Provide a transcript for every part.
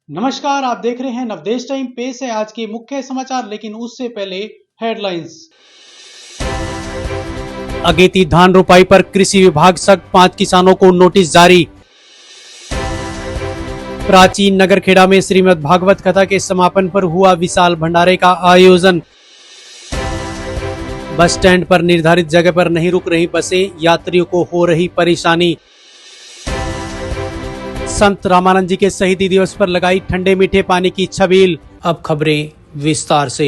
नमस्कार, आप देख रहे हैं नवदेश टाइम। पेश है आज के मुख्य समाचार, लेकिन उससे पहले हेडलाइंस। अगेती धान रोपाई पर कृषि विभाग सख्त, 5 किसानों को नोटिस जारी। प्राचीन नगरखेड़ा में श्रीमद् भागवत कथा के समापन पर हुआ विशाल भंडारे का आयोजन। बस स्टैंड पर निर्धारित जगह पर नहीं रुक रही बसें, यात्रियों को हो रही परेशानी। संत रामानंद जी के शहीदी दिवस पर लगाई ठंडे मीठे पानी की छबील। अब खबरें विस्तार से।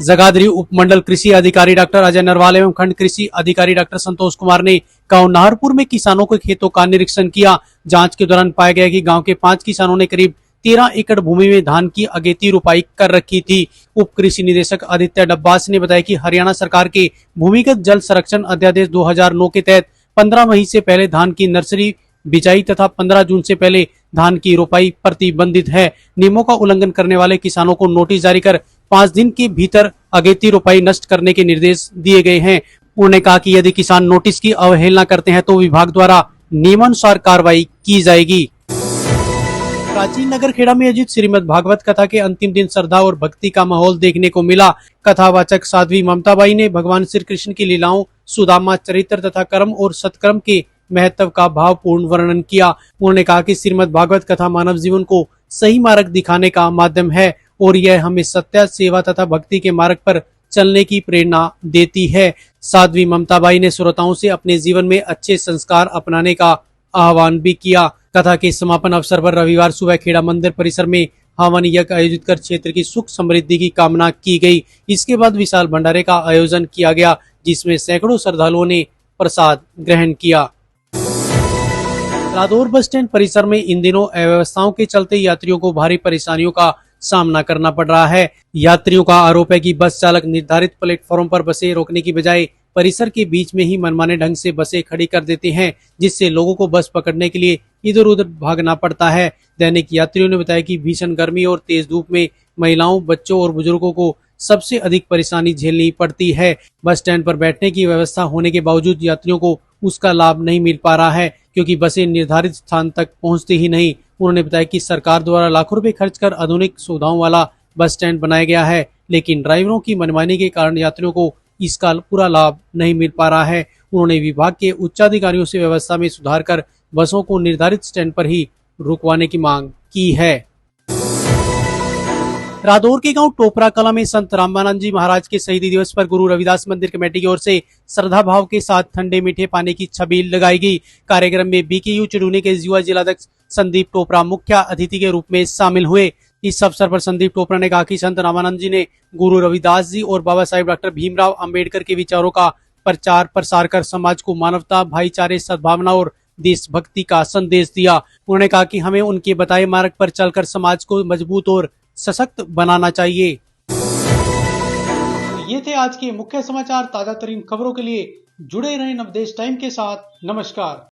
जगाधरी उपमंडल कृषि अधिकारी डॉक्टर अजय नरवाल एवं खंड कृषि अधिकारी डॉक्टर संतोष कुमार ने गांव नाहरपुर में किसानों के खेतों का निरीक्षण किया। जांच के दौरान पाया गया कि गांव के 5 किसानों ने करीब 13 एकड़ भूमि में धान की अगेती रोपाई कर रखी थी। उप कृषि निदेशक आदित्य डब्बास ने बताया कि हरियाणा सरकार के भूमिगत जल संरक्षण अध्यादेश 2009 के तहत 15 मई से पहले धान की नर्सरी बिजाई तथा 15 जून से पहले धान की रोपाई प्रतिबंधित है। नियमों का उल्लंघन करने वाले किसानों को नोटिस जारी कर 5 दिन के भीतर अगेती रोपाई नष्ट करने के निर्देश दिए गए हैं। उन्होंने कहा कि यदि किसान नोटिस की अवहेलना करते हैं तो विभाग द्वारा नियमानुसार कार्रवाई की जाएगी। प्राचीन नगरखेड़ा में आयोजित श्रीमद् भागवत कथा के अंतिम दिन श्रद्धा और भक्ति का माहौल देखने को मिला। कथावाचक साध्वी ममताबाई ने भगवान श्री कृष्ण की लीलाओं, सुदामा चरित्र तथा कर्म और सत्कर्म के महत्व का भावपूर्ण वर्णन किया। उन्होंने कहा कि श्रीमद् भागवत कथा मानव जीवन को सही मार्ग दिखाने का माध्यम है और यह हमें सत्य, सेवा तथा भक्ति के मार्ग पर चलने की प्रेरणा देती है। साध्वी ममताबाई ने श्रोताओं से अपने जीवन में अच्छे संस्कार अपनाने का आह्वान भी किया। कथा के समापन अवसर पर रविवार सुबह खेड़ा मंदिर परिसर में हवन यज्ञ आयोजित कर क्षेत्र की सुख समृद्धि की कामना की गई। इसके बाद विशाल भंडारे का आयोजन किया गया, जिसमें सैकड़ों श्रद्धालुओं ने प्रसाद ग्रहण किया। रादौर बस स्टैंड परिसर में इन दिनों अव्यवस्थाओं के चलते यात्रियों को भारी परेशानियों का सामना करना पड़ रहा है। यात्रियों का आरोप है कि बस चालक निर्धारित प्लेटफॉर्म पर बसें रोकने की बजाय परिसर के बीच में ही मनमाने ढंग से बसें खड़ी कर देते हैं, जिससे लोगों को बस पकड़ने के लिए इधर उधर भागना पड़ता है। दैनिक यात्रियों ने बताया कि भीषण गर्मी और तेज धूप में महिलाओं, बच्चों और बुजुर्गों को सबसे अधिक परेशानी झेलनी पड़ती है। बस स्टैंड पर बैठने की व्यवस्था होने के बावजूद यात्रियों को उसका लाभ नहीं मिल पा रहा है, क्योंकि बसें निर्धारित स्थान तक पहुंचती ही नहीं। उन्होंने बताया कि सरकार द्वारा लाखों रुपए खर्च कर आधुनिक सुविधाओं वाला बस स्टैंड बनाया गया है, लेकिन ड्राइवरों की मनमानी के कारण यात्रियों को इसका पूरा लाभ नहीं मिल पा रहा है। उन्होंने विभाग के उच्चाधिकारियों से व्यवस्था में सुधार कर बसों को निर्धारित स्टैंड पर ही रुकवाने की मांग की है। रादौर के गांव टोपरा कला में संत रामानंद जी महाराज के शहीदी दिवस पर गुरु रविदास मंदिर कमेटी की ओर से श्रद्धा भाव के साथ ठंडे मीठे पानी की छबील लगाई गई। कार्यक्रम में बीकेयू चिड़ूनी के युवा जिलाध्यक्ष संदीप टोपरा मुख्य अतिथि के रूप में शामिल हुए। इस अवसर पर संदीप टोपरा ने कहा कि संत रामानंद जी ने गुरु रविदास जी और बाबा साहेब डॉक्टर भीमराव अंबेडकर के विचारों का प्रचार प्रसार कर समाज को मानवता, भाईचारे, सद्भावना और देशभक्ति का संदेश दिया। उन्होंने कहा कि हमें उनके बताए मार्ग पर चलकर समाज को मजबूत और सशक्त बनाना चाहिए। तो ये थे आज के मुख्य समाचार। ताजा तरीन खबरों के लिए जुड़े रहें नवदेश टाइम के साथ। नमस्कार।